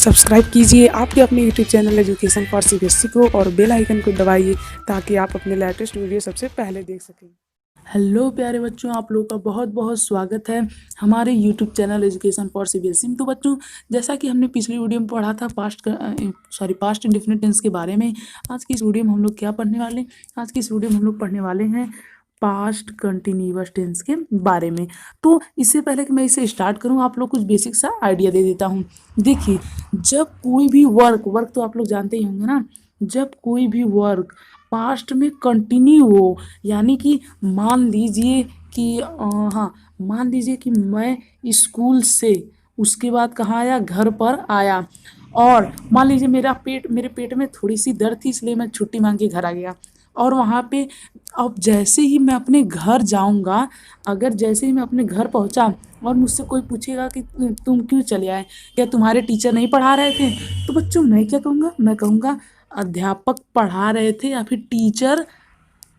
Subscribe कीजिए आपके अपने YouTube channel education for CBSE को और बेल आइकन को दबाइए ताकि आप अपने लेटेस्ट वीडियो सबसे पहले देख सकें। हेलो प्यारे बच्चों, आप लोगों का बहुत बहुत स्वागत है हमारे YouTube channel education for CBSE में। तो बच्चों, जैसा कि हमने पिछली वीडियो में पढ़ा था पास्ट इंडेफिनिट टेंस के बारे में, आज की इस वीडियो में हम लोग क्या पढ़ने वाले हैं? आज की इस वीडियो में हम लोग पढ़ने वाले हैं पास्ट कंटिन्यूअस टेंस के बारे में। तो इससे पहले कि मैं इसे स्टार्ट करूं, आप लोग कुछ बेसिक सा आइडिया दे देता हूं। देखिए, जब कोई भी वर्क तो आप लोग जानते ही होंगे ना, जब कोई भी वर्क पास्ट में कंटिन्यू हो, यानी कि मान लीजिए कि मान लीजिए कि मैं स्कूल से उसके बाद कहाँ आया, घर पर आया, और मान लीजिए मेरे पेट में थोड़ी सी दर्द थी, इसलिए मैं छुट्टी मांग के घर आ गया। और वहाँ पे अब जैसे ही मैं अपने घर जाऊँगा, अगर जैसे ही मैं अपने घर पहुँचा और मुझसे कोई पूछेगा कि तुम क्यों चले आए, क्या तुम्हारे टीचर नहीं पढ़ा रहे थे, तो बच्चों मैं क्या कहूँगा? मैं कहूँगा अध्यापक पढ़ा रहे थे या फिर टीचर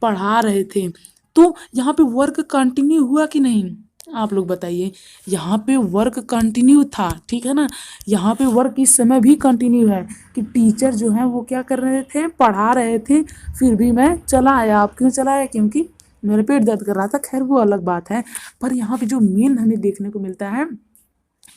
पढ़ा रहे थे। तो यहाँ पे वर्क कंटिन्यू हुआ कि नहीं, आप लोग बताइए। यहाँ पे वर्क कंटिन्यू था, ठीक है ना। यहाँ पे वर्क इस समय भी कंटिन्यू है कि टीचर जो है वो क्या कर रहे थे, पढ़ा रहे थे, फिर भी मैं चला आया। आप क्यों चला आया? क्योंकि मेरा पेट दर्द कर रहा था। खैर वो अलग बात है, पर यहाँ पे जो मेन हमें देखने को मिलता है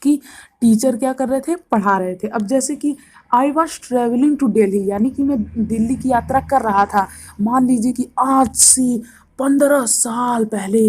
कि टीचर क्या कर रहे थे, पढ़ा रहे थे। अब जैसे कि I was travelling to Delhi, यानी कि मैं दिल्ली की यात्रा कर रहा था। मान लीजिए कि आज से 15 साल पहले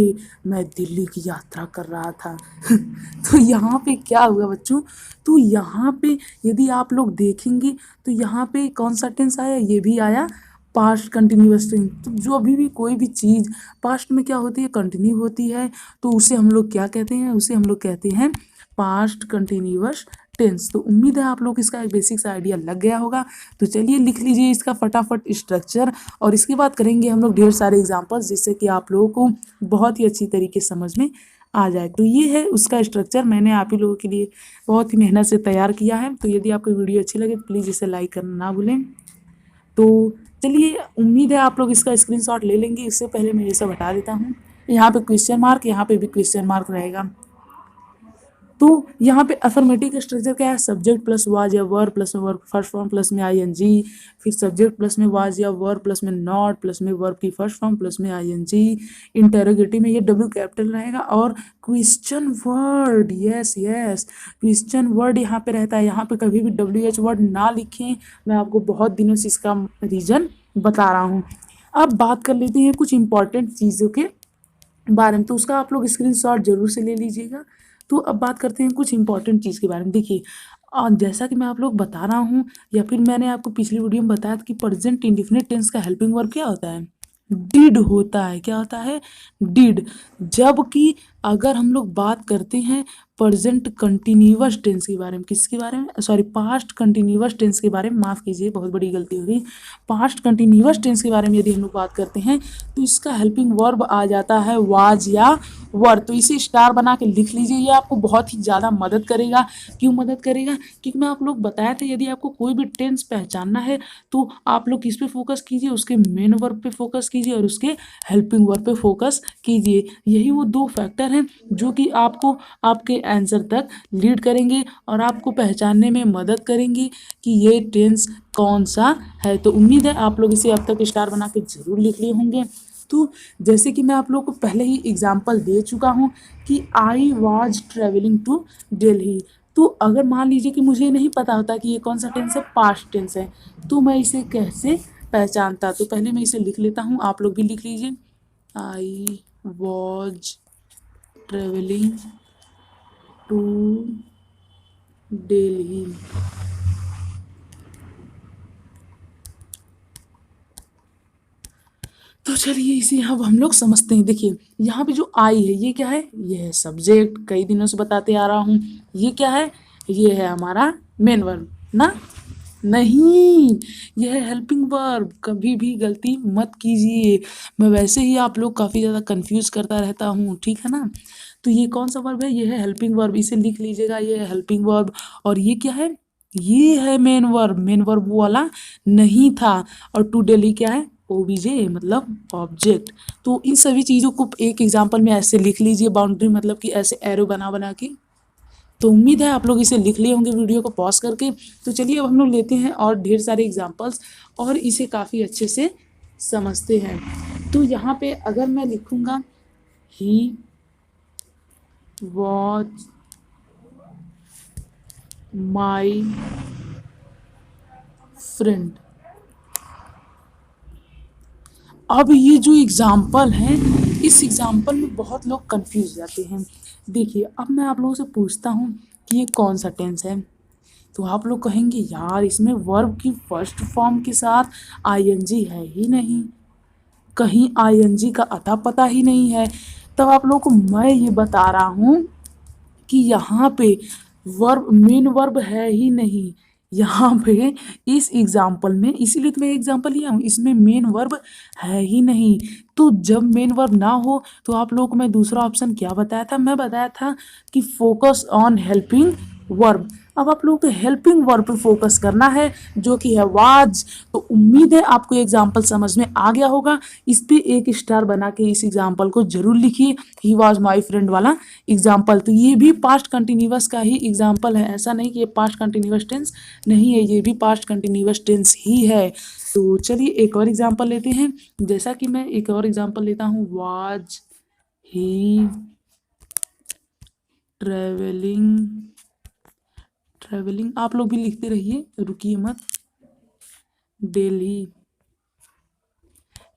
मैं दिल्ली की यात्रा कर रहा था। तो यहाँ पे क्या हुआ बच्चों? तो यहाँ पे यदि आप लोग देखेंगे तो यहाँ पे कौन सा टेंस आया? ये भी आया पास्ट कंटिन्यूअस टेंस। तो जो अभी भी कोई भी चीज़ पास्ट में क्या होती है, कंटिन्यू होती है, तो उसे हम लोग क्या कहते हैं? उसे हम लोग कहते हैं पास्ट कंटिन्यूअस टेंस। तो उम्मीद है आप लोग इसका एक बेसिक सा आइडिया लग गया होगा। तो चलिए लिख लीजिए इसका फटाफट स्ट्रक्चर, और इसके बाद करेंगे हम लोग ढेर सारे एग्जांपल्स, जिससे कि आप लोगों को बहुत ही अच्छी तरीके से समझ में आ जाए। तो ये है उसका स्ट्रक्चर, मैंने आप ही लोगों के लिए बहुत ही मेहनत से तैयार किया है। तो यदि आपको वीडियो अच्छी लगे तो प्लीज़ इसे लाइक करना ना भूलें। तो चलिए, उम्मीद है आप लोग इसका स्क्रीनशॉट ले लेंगे। इससे पहले मैं ये सब हटा देता हूँ। यहाँ पे क्वेश्चन मार्क, यहाँ पे भी क्वेश्चन मार्क रहेगा। तो यहाँ पे अफर्मेटिव स्ट्रक्चर क्या है? सब्जेक्ट प्लस वाज या वर्ब प्लस में वर्ब फर्स्ट फॉर्म प्लस में आईएनजी, फिर सब्जेक्ट प्लस में वाज या वर्ब प्लस में नॉट प्लस में वर्ब की फर्स्ट फॉर्म प्लस में आईएनजी। इंटेरोगेटिव में ये डब्ल्यू कैपिटल रहेगा, और question word, yes question word यहाँ पे रहता है। यहाँ पे कभी भी WH वर्ड ना लिखें, मैं आपको बहुत दिनों से इसका रीज़न बता रहा हूँ। अब बात कर लेते हैं कुछ इंपॉर्टेंट चीज़ों के बारे में, तो उसका आप लोग स्क्रीनशॉट जरूर से ले लीजिएगा। तो अब बात करते हैं कुछ इंपॉर्टेंट चीज़ के बारे में। देखिए, जैसा कि मैं आप लोग बता रहा हूँ, या फिर मैंने आपको पिछली वीडियो में बताया था कि प्रेजेंट इंडेफिनिट टेंस का हेल्पिंग वर्ब क्या होता है? डिड होता है। क्या होता है? डिड। जबकि अगर हम लोग बात करते हैं प्रेजेंट कंटिन्यूअस टेंस के बारे में, किसके बारे में? सॉरी, पास्ट कंटिन्यूअस टेंस के बारे में, माफ़ कीजिए बहुत बड़ी गलती हो गई। पास्ट कंटिन्यूअस टेंस के बारे में यदि हम लोग बात करते हैं तो इसका हेल्पिंग वर्ब आ जाता है वाज या वर। तो इसे स्टार बना के लिख लीजिए, ये आपको बहुत ही ज़्यादा मदद करेगा। क्यों मदद करेगा? क्योंकि मैं आप लोग बताया था, यदि आपको कोई भी टेंस पहचानना है तो आप लोग किस पे फोकस कीजिए? उसके मेन वर्ब पे फोकस कीजिए और उसके हेल्पिंग वर्ब पे फोकस कीजिए। यही वो दो फैक्टर हैं जो कि आपको आपके आंसर तक लीड करेंगे और आपको पहचानने में मदद करेंगी कि ये टेंस कौन सा है। तो उम्मीद है आप लोग इसे अब तक स्टार बना के जरूर लिख लिए होंगे। तो जैसे कि मैं आप लोग को पहले ही एग्जाम्पल दे चुका हूँ कि I was travelling to Delhi. तो अगर मान लीजिए कि मुझे नहीं पता होता कि ये कौन सा टेंस है, पास्ट टेंस है, तो मैं इसे कैसे पहचानता? तो पहले मैं इसे लिख लेता हूँ, आप लोग भी लिख लीजिए। I was travelling to Delhi. तो चलिए इसे अब हम लोग समझते हैं। देखिए, यहाँ पे जो आई है ये क्या है? ये है सब्जेक्ट, कई दिनों से बताते आ रहा हूँ। ये क्या है? ये है हमारा मेन वर्ब ना? नहीं, यह है हेल्पिंग वर्ब। कभी भी गलती मत कीजिए, मैं वैसे ही आप लोग काफ़ी ज़्यादा कंफ्यूज करता रहता हूँ, ठीक है ना। तो ये कौन सा वर्ब है? ये है हेल्पिंग वर्ब, इसे लिख लीजिएगा, ये है हेल्पिंग वर्ब। और ये क्या है? ये है मेन वर्ब। मेन वर्ब वो वाला नहीं था। और टू डेली क्या है? ओबीजे, मतलब ऑब्जेक्ट। तो इन सभी चीज़ों को एक एग्जाम्पल में ऐसे लिख लीजिए, बाउंड्री मतलब कि ऐसे एरो बना बना के। तो उम्मीद है आप लोग इसे लिख लिए होंगे वीडियो को पॉज करके। तो चलिए अब हम लोग लेते हैं और ढेर सारे एग्जाम्पल्स और इसे काफ़ी अच्छे से समझते हैं। तो यहाँ पे अगर मैं लिखूँगा ही वॉच माई फ्रेंड। अब ये जो एग्जाम्पल है, इस एग्जाम्पल में बहुत लोग कंफ्यूज जाते हैं। देखिए अब मैं आप लोगों से पूछता हूँ कि ये कौन सा टेंस है, तो आप लोग कहेंगे यार इसमें वर्ब की फर्स्ट फॉर्म के साथ आईएनजी है ही नहीं, कहीं आईएनजी का अता पता ही नहीं है। तब आप लोग को मैं ये बता रहा हूँ कि यहाँ पे वर्ब मेन वर्ब है ही नहीं, यहाँ पे इस एग्जाम्पल में, इसीलिए तो मैं एग्जाम्पल लिया हूँ, इसमें मेन वर्ब है ही नहीं। तो जब मेन वर्ब ना हो तो आप लोगों को मैं दूसरा ऑप्शन क्या बताया था, मैं बताया था कि फोकस ऑन हेल्पिंग वर्ब। अब आप लोगों को हेल्पिंग वर्ब पे फोकस करना है जो कि है वाज। तो उम्मीद है आपको एग्जाम्पल समझ में आ गया होगा। इस पे एक स्टार बना के इस एग्जाम्पल को जरूर लिखिए, ही वाज माई फ्रेंड वाला एग्जाम्पल। तो ये भी पास्ट कंटिन्यूअस का ही एग्जाम्पल है, ऐसा नहीं कि ये पास्ट कंटिन्यूअस टेंस नहीं है, ये भी पास्ट कंटिन्यूअस टेंस ही है। तो चलिए एक और एग्जाम्पल लेते हैं। जैसा कि मैं एक और एग्जाम्पल लेता हूँ, वाज ही ट्रेवलिंग। ट्रेवलिंग आप लोग भी लिखते रहिए, रुकिए मत। दिल्ली,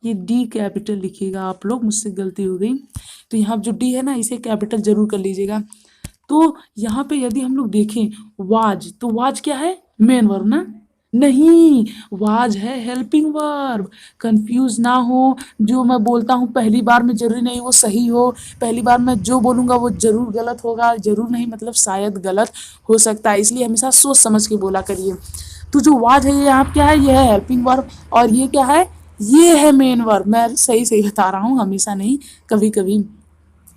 ये डी कैपिटल लिखिएगा आप लोग, मुझसे गलती हो गई। तो यहाँ जो डी है ना, इसे कैपिटल जरूर कर लीजिएगा। तो यहाँ पे यदि हम लोग देखें वाज, तो वाज क्या है, मेन वर्ब ना, नहीं, वाज है हेल्पिंग वर्ब। कंफ्यूज ना हो, जो मैं बोलता हूँ पहली बार में जरूरी नहीं वो सही हो, पहली बार मैं जो बोलूँगा वो जरूर गलत होगा, जरूर नहीं मतलब शायद गलत हो सकता है, इसलिए हमेशा सोच समझ के बोला करिए। तो जो वाज है ये यहाँ क्या है, ये है हेल्पिंग वर्ब, और ये क्या है, ये है मेन वर्ब। मैं सही सही बता रहा हूँ, हमेशा नहीं, कभी कभी,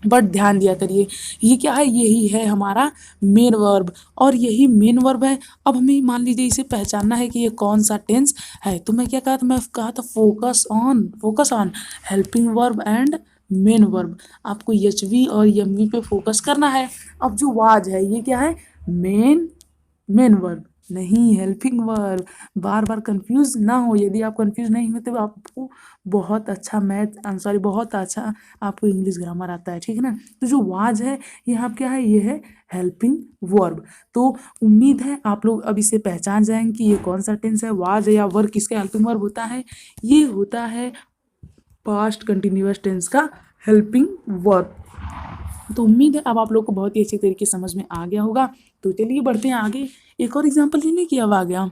बट ध्यान दिया करिए। ये क्या है, यही है हमारा मेन वर्ब, और यही मेन वर्ब है। अब हमें मान लीजिए इसे पहचानना है कि ये कौन सा टेंस है, तो मैं क्या कहा था, मैं कहा था focus on helping verb and main verb. आपको एचवी और एमवी पे फोकस करना है। अब जो वाज है ये क्या है, मेन वर्ब, नहीं हेल्पिंग वर्ब। बार बार कंफ्यूज ना हो, यदि आप कंफ्यूज नहीं होते तो आपको बहुत अच्छा मैथ सॉरी बहुत अच्छा आपको इंग्लिश ग्रामर आता है, ठीक है ना। तो जो वाज है यहाँ क्या है, ये है हेल्पिंग वर्ब। तो उम्मीद है आप लोग अब इसे पहचान जाएंगे कि ये कौन सा टेंस है, वाज है या वर्ब किसका हेल्पिंग वर्ब होता है, ये होता है पास्ट कंटिन्यूअस टेंस का हेल्पिंग वर्ब। तो उम्मीद है अब आप लोग को बहुत ही अच्छी तरीके से समझ में आ गया होगा। तो चलिए बढ़ते हैं आगे, एक और एग्जाम्पल लेने की अब आ गया।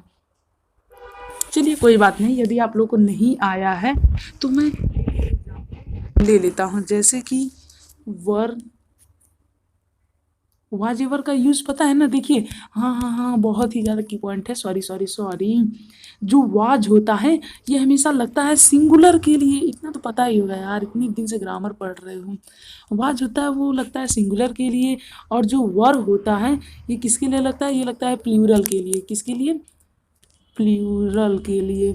चलिए कोई बात नहीं, यदि आप लोग को नहीं आया है तो मैं ले लेता हूँ। जैसे कि वर, वाजेवर का यूज पता है ना, देखिए, हाँ हाँ हाँ, बहुत ही ज़्यादा की पॉइंट है, सॉरी सॉरी सॉरी। जो वाज होता है ये हमेशा लगता है सिंगुलर के लिए, इतना तो पता ही होगा यार, इतने दिन से ग्रामर पढ़ रहे हूँ। वाज होता है वो लगता है सिंगुलर के लिए, और जो वर होता है ये किसके लिए लगता है, ये लगता है प्लूरल के लिए। किसके लिए, प्लूरल के लिए,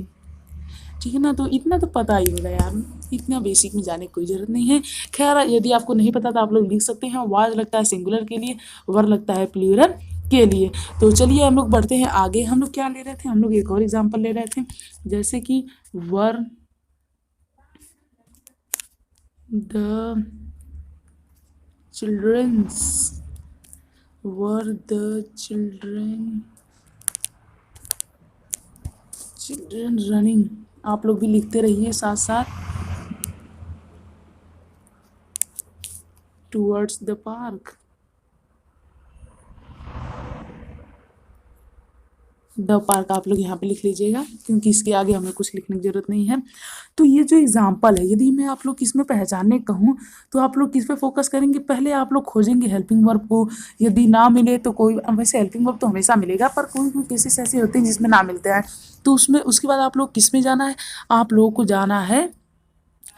ठीक है ना। तो इतना तो पता ही होगा यार, इतना बेसिक में जाने की कोई ज़रूरत नहीं है। खैर यदि आपको नहीं पता तो आप लोग लिख सकते हैं, वाज लगता है सिंगुलर के लिए, वर लगता है प्लूरल के लिए। तो चलिए हम लोग बढ़ते हैं आगे। हम लोग क्या ले रहे थे, हम लोग एक और एग्जांपल ले रहे थे, जैसे कि were the childrens, were the children running. आप लोग भी लिखते रहिए साथ साथ, towards the park. The park आप लोग यहाँ पे लिख लीजिएगा, क्योंकि इसके आगे हमें कुछ लिखने की जरूरत नहीं है। तो ये जो एग्जाम्पल है, यदि मैं आप लोग किसमें पहचानने कहूँ तो आप लोग किस पे फोकस करेंगे, पहले आप लोग खोजेंगे हेल्पिंग वर्ब को। यदि ना मिले तो कोई, वैसे हेल्पिंग वर्ब तो हमेशा मिलेगा, पर कोई कोई केसेस ऐसे होते हैं जिसमें ना मिलते हैं, तो उसमें उसके बाद आप लोग किस में जाना है, आप लोगों को जाना है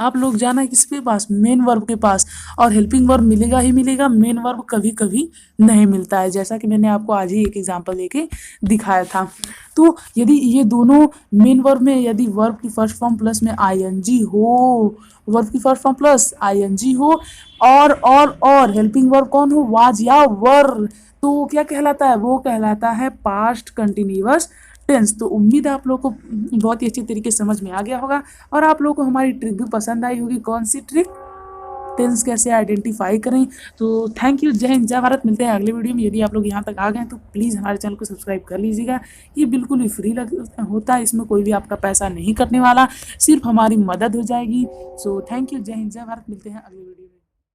आप लोग जाना किसके पास, मेन वर्ब के पास। और हेल्पिंग वर्ब मिलेगा ही मिलेगा, मेन वर्ब कभी कभी नहीं मिलता है, जैसा कि मैंने आपको आज ही एक एग्जांपल लेके दिखाया था। तो यदि ये दोनों मेन वर्ब में यदि वर्ब की फर्स्ट फॉर्म प्लस में आईएनजी हो, वर्ब की फर्स्ट फॉर्म प्लस आईएनजी हो, और हेल्पिंग वर्ब कौन हो, वाज या वर, तो क्या कहलाता है, वो कहलाता है पास्ट कंटिन्यूअस टेंस। तो उम्मीद है आप लोगों को बहुत ही अच्छी तरीके से समझ में आ गया होगा, और आप लोगों को हमारी ट्रिक भी पसंद आई होगी। कौन सी ट्रिक, टेंस कैसे आइडेंटिफाई करें। तो थैंक यू, जय हिंद जय भारत। मिलते हैं अगले वीडियो में। यदि आप लोग यहाँ तक आ गए तो प्लीज़ हमारे चैनल को सब्सक्राइब कर लीजिएगा। ये बिल्कुल ही फ्री होता है, इसमें कोई भी आपका पैसा नहीं कटने वाला, सिर्फ हमारी मदद हो जाएगी। सो थैंक यू, जय हिंद जय भारत। मिलते हैं अगले वीडियो में।